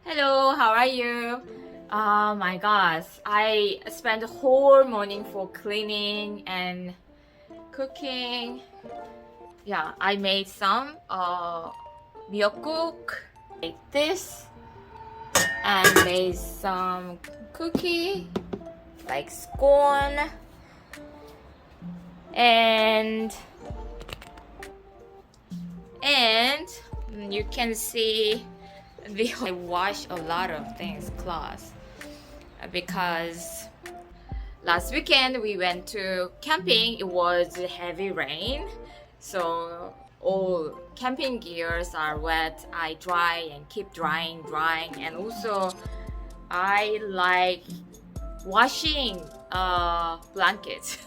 Hello, how are you? Oh my gosh, I spent the whole morning for cleaning and cooking. Yeah, I made some miyeokguk like this and made some cookie like scone and and you can see I wash a lot of things clothes because last weekend we went to camping. It was heavy rain, so all camping gears are wet. I dry and keep drying, and also I like washing blankets,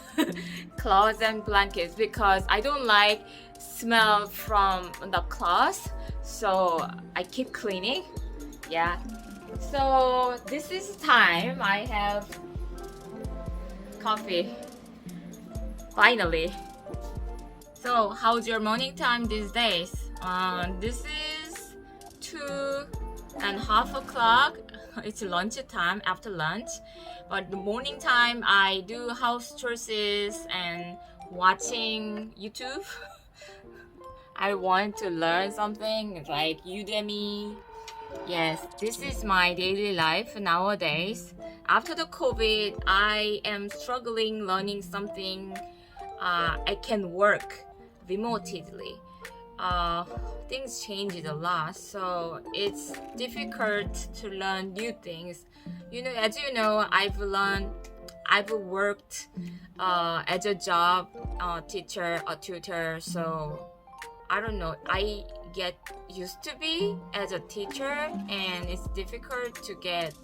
clothes and blankets because I don't like smell from the clothes, so I keep cleaning. Yeah. So this is time I have coffee. Finally. So how's your morning time these days? This is 2:30 o'clock. It's lunch time after lunch. But the morning time I do house chores and watching YouTube. I want to learn something like Udemy. Yes, this is my daily life nowadays. After the COVID, I am struggling learning something I can work remotely. Things changed a lot, so it's difficult to learn new things. As you know, I've worked as a job teacher or tutor, so I don't know. I get used to be as a teacher, and it's difficult to get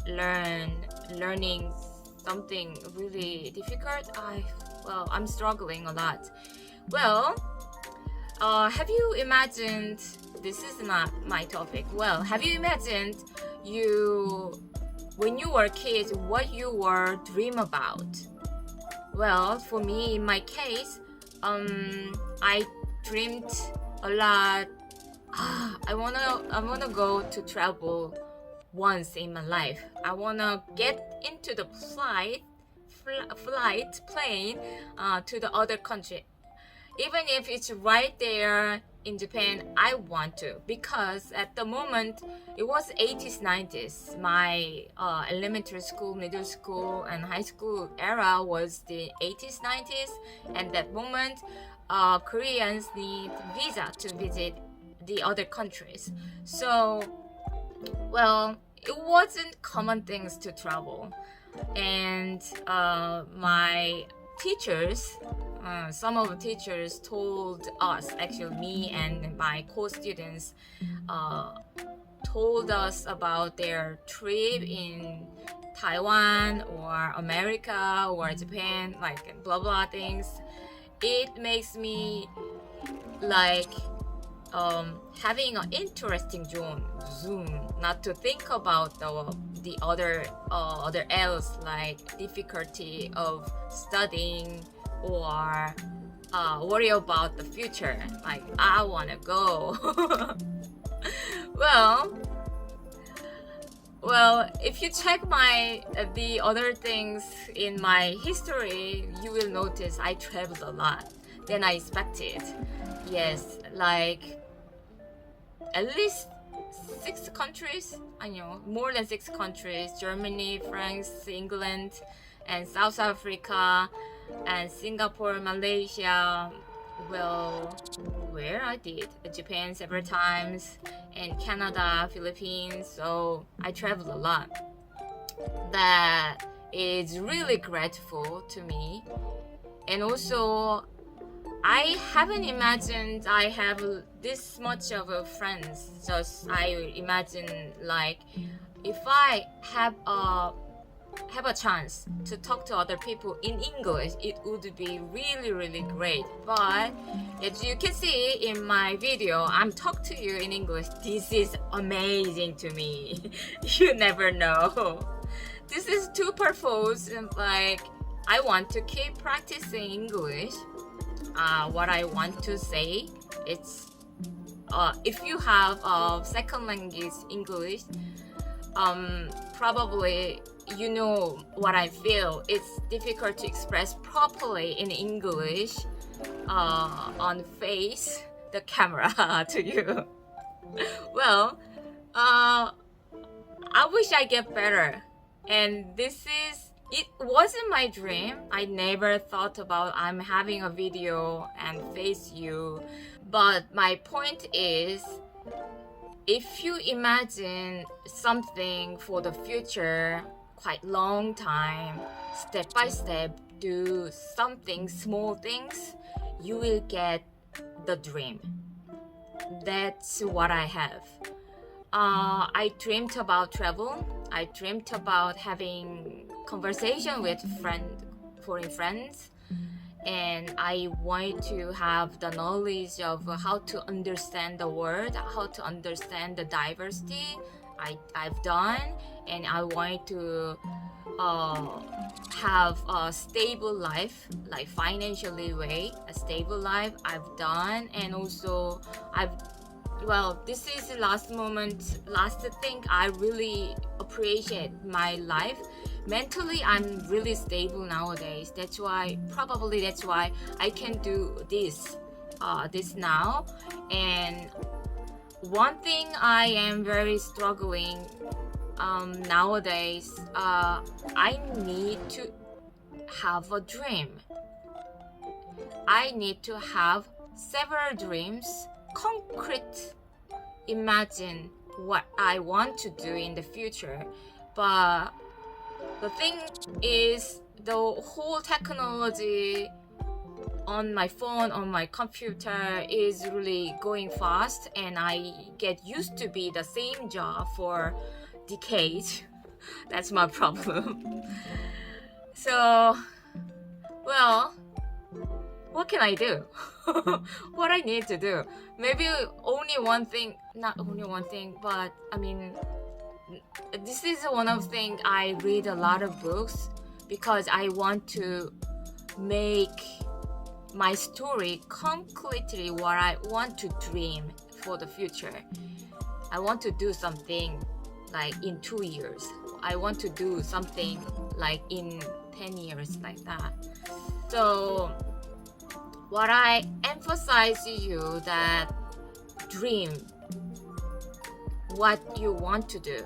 learning something really difficult. I'm struggling a lot. Well, have you imagined? This is not my topic. Well, have you imagined when you were kids what you were dream about? Well, for me, in my case, I dreamed a lot. I wanna go to travel once in my life. I wanna get into the plane to the other country. Even if it's right there in Japan, I want to, because at the moment it was 80s, 90s. My elementary school, middle school, and high school era was the 80s, 90s, and that moment Koreans need visa to visit the other countries. So, well, it wasn't common things to travel, and my teachers. Some of the teachers told us, actually me and my co-students, told us about their trip in Taiwan or America or Japan, like blah blah things. It makes me like having an interesting zoom, not to think about the other else, like difficulty of studying or worry about the future. Like I wanna go. well, if you check the other things in my history, you will notice I traveled a lot than I expected. Yes, like at least 6 countries. I know more than 6 countries: Germany, France, England, and South Africa, and Singapore, Malaysia. Well, where I did Japan several times, and Canada, Philippines. So I traveled a lot. That is really grateful to me, and also I haven't imagined I have this much of a friends. Just I imagine, like, if I have a chance to talk to other people in English, it would be really really great. But as you can see in my video, I'm talking to you in English. This is amazing to me. You never know. This is two purpose, and like I want to keep practicing English. What I want to say, it's if you have a second language English, probably you know what I feel. It's difficult to express properly in English on face the camera to you. Well, I wish I get better, and it wasn't my dream. I never thought about I'm having a video and face you. But my point is, if you imagine something for the future, quite long time, step by step, do something, small things, you will get the dream. That's what I have. I dreamt about travel. I dreamt about having conversation with foreign friends, and I want to have the knowledge of how to understand the world, how to understand the diversity. I've done, and I want to have a stable life, like financially a stable life. I've done, and also this is the last thing. I really appreciate my life. Mentally, I'm really stable nowadays. That's why I can do this now. And one thing I am very struggling nowadays, I need to have a dream. I need to have several dreams, concrete, imagine what I want to do in the future. But the thing is, the whole technology on my phone, on my computer is really going fast, and I get used to be the same job for decades. That's my problem. So, what can I do? What I need to do? Maybe not only one thing, but I mean, this is one of the things I read a lot of books because I want to make my story concretely what I want to dream for the future. I want to do something like in 2 years. I want to do something like in 10 years, like that. So what I emphasize to you that dream what you want to do.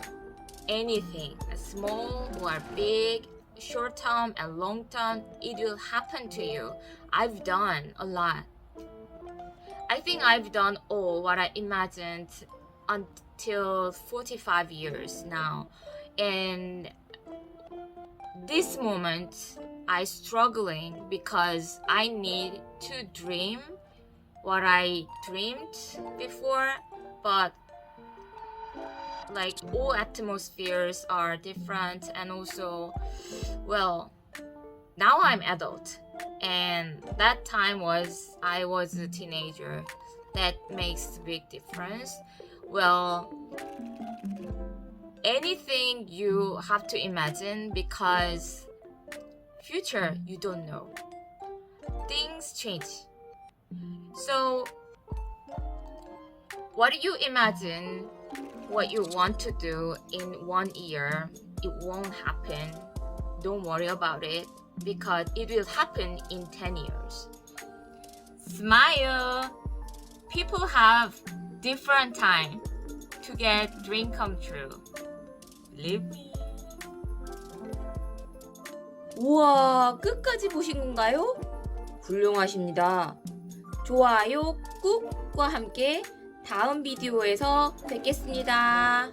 Anything, small or big, short term and long term, it will happen to you. I've done a lot. I think I've done all what I imagined until 45 years now. And this moment, I struggling because I need to dream what I dreamed before, but like all atmospheres are different, and also, now I'm adult, and that time I was a teenager. That makes a big difference. Anything you have to imagine, because future you don't know. Things change. So what you imagine, what you want to do in 1 year, it won't happen. Don't worry about it, because it will happen in 10 years. Smile. People have different time to get dream come true. Believe me. 우와, 끝까지 보신 건가요? 훌륭하십니다. 좋아요 꾹과 함께 다음 비디오에서 뵙겠습니다.